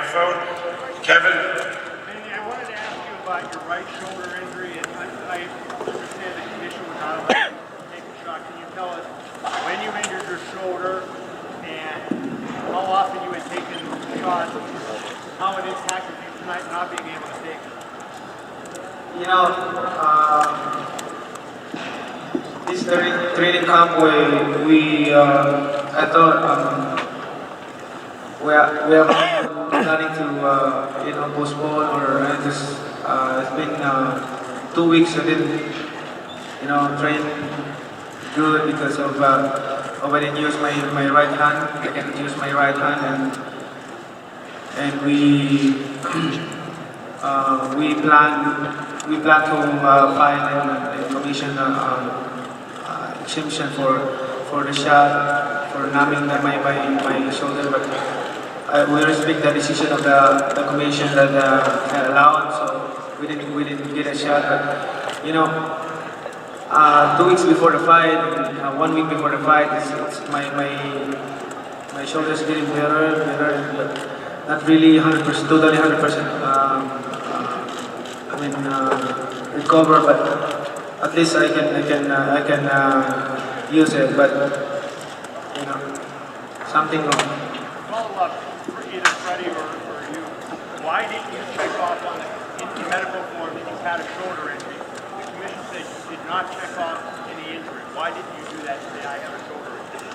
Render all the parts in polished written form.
microphone. Kevin? Manny, I wanted to ask you about your right shoulder injury, and I understand the condition was not allowed to take a shot. Can you tell us when you injured your shoulder and how often you had taken shots, how it impacted you tonight not being able to take it? You know, this training camp I thought we are planning to postpone or just it's been 2 weeks I didn't train good because of I didn't use my right hand. I can't use my right hand and we plan to file and commission exemption for the shot for numbing my shoulder, but we respect the decision of the commission that allowed, so we didn't get a shot. But 2 weeks before the fight, 1 week before the fight, my shoulder's getting better, but not really 100%, totally 100%. Recover, but at least I can use it. But something wrong. Follow up for either Freddie or you. Why didn't you check off on the medical form that you had a shoulder injury? The commission said you did not check off any injury. Why didn't you do that and say I have a shoulder injury?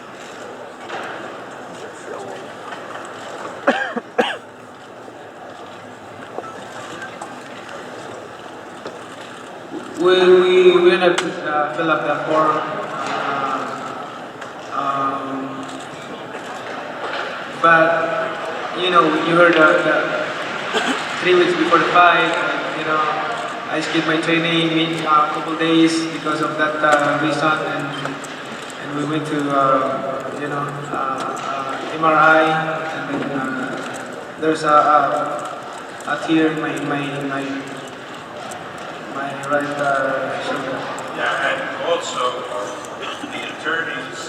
We're gonna fill up that form. But you heard the 3 weeks before the fight. I skipped my training in a couple days because of that reason, and we went to MRI, and then there's a tear in my right shoulder. Yeah, and also the attorneys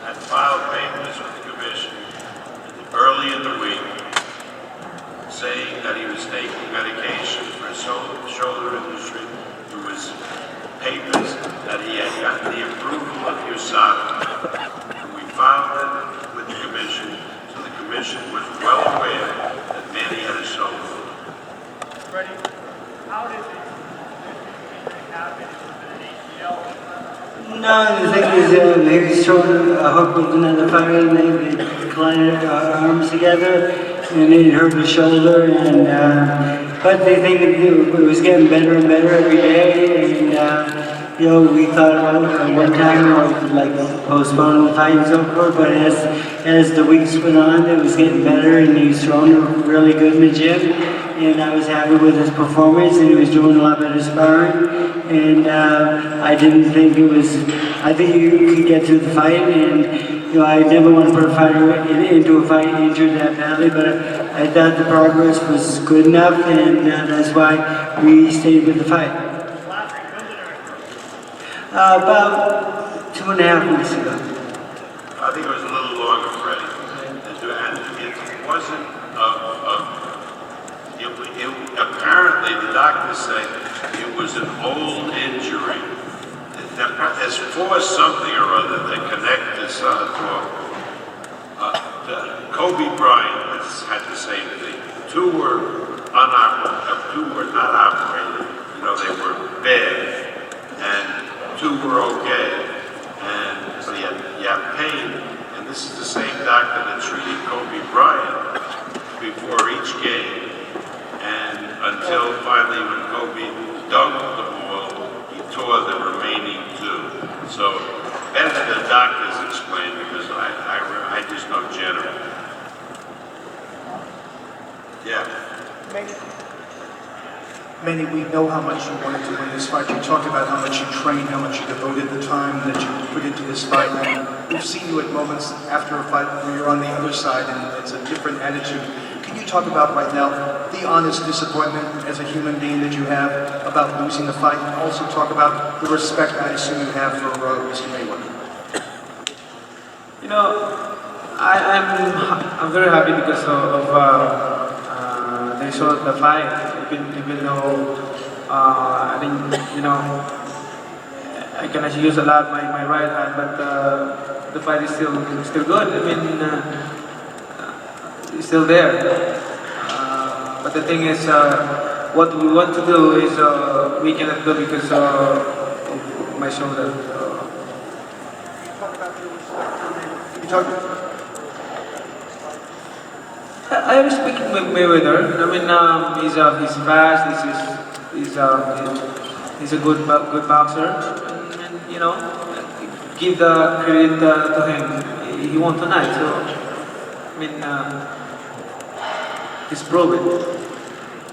had filed papers with the commission early in the week saying that he was taking medication for shoulder injury. There was papers that he had gotten the approval of USADA. We filed it with the commission, so the commission was well aware that Manny had a shoulder. Freddie, how did it happen? Was it an ACL? No, the thing is, he was throwing a hook with another fighter, and they collided arms together, and it hurt his shoulder. And but they think it was getting better and better every day. And we thought at one time of like postponing the fight and so forth. But as the weeks went on, it was getting better, and he was throwing really good in the gym. And I was happy with his performance, and he was doing a lot better sparring. And I didn't think it was. I think you could get through the fight, and I never want to put a fighter into a fight injured that badly. But I thought the progress was good enough, and that's why we stayed with the fight. About 2.5 weeks ago. I think it was a little longer, Freddie. And it wasn't apparently the doctors say it was an old injury. There's forced something or other that connected this Kobe Bryant had the same thing. Two were not operated. They were bad, and 2 were okay. And so you have pain, and this is the same doctor that treated Kobe Bryant before each game. And until finally when Kobe dunked the ball, he tore the remaining 2. So better the doctors explain, because I just know general. Yeah. Manny, we know how much you wanted to win this fight. You talked about how much you trained, how much you devoted the time that you put into this fight. And we've seen you at moments after a fight where you're on the other side and it's a different attitude. Can you talk about right now the honest disappointment as a human being that you have about losing the fight, and also talk about the respect I assume you have for Mr. Mayweather? I'm very happy because of they saw the fight, even though I didn't, I can actually use a lot my right hand, but the fight is still good. I mean, it's still there. But the thing is, what we want to do is we cannot do because of my shoulder. You talk, I respect Mayweather. I mean, he's fast. He's a good boxer. And, give the credit to him. He won tonight, so I mean, he's proven.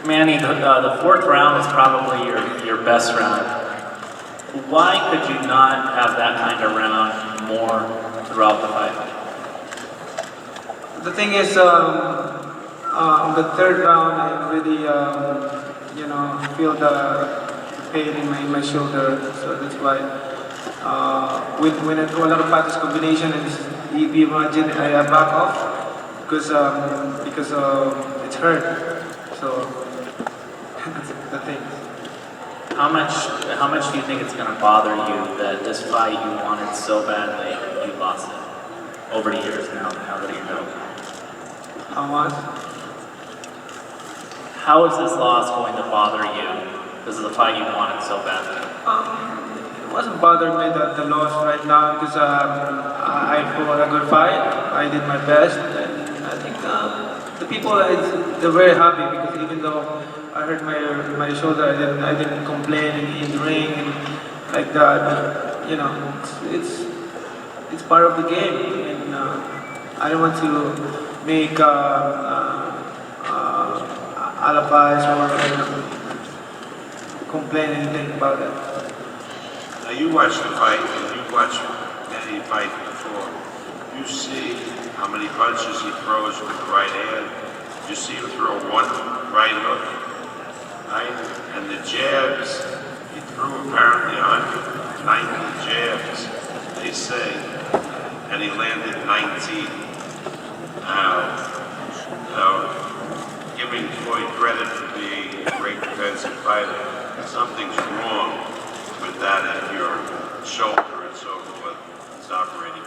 Manny, the fourth round was probably your best round. Why could you not have that kind of round more throughout the fight? The thing is, on the third round, I really, feel the pain in my shoulder. So that's why, when I throw a lot of practice combination, and if you imagine, I back off because it's hurt. So that's the thing. How much do you think it's going to bother you that this fight you wanted so badly, you lost it over the years now that you know? How much? How is this loss going to bother you? This is the fight you wanted so badly. It wasn't bothering me the loss right now because I fought a good fight. I did my best, and I think the people they're very happy because even though I hurt my shoulder, I didn't complain in the ring and like that. But, it's part of the game, and I don't want to make alibis or complain anything about it. Now you watched the fight, and you watched Manny fight before. You see how many punches he throws with the right hand. You see him throw one right hook, right? And the jabs, he threw apparently 190 jabs, they say, and he landed 19. Now, giving Floyd credit for being a great defensive fighter, something's wrong with that in your shoulder and so forth. It's operating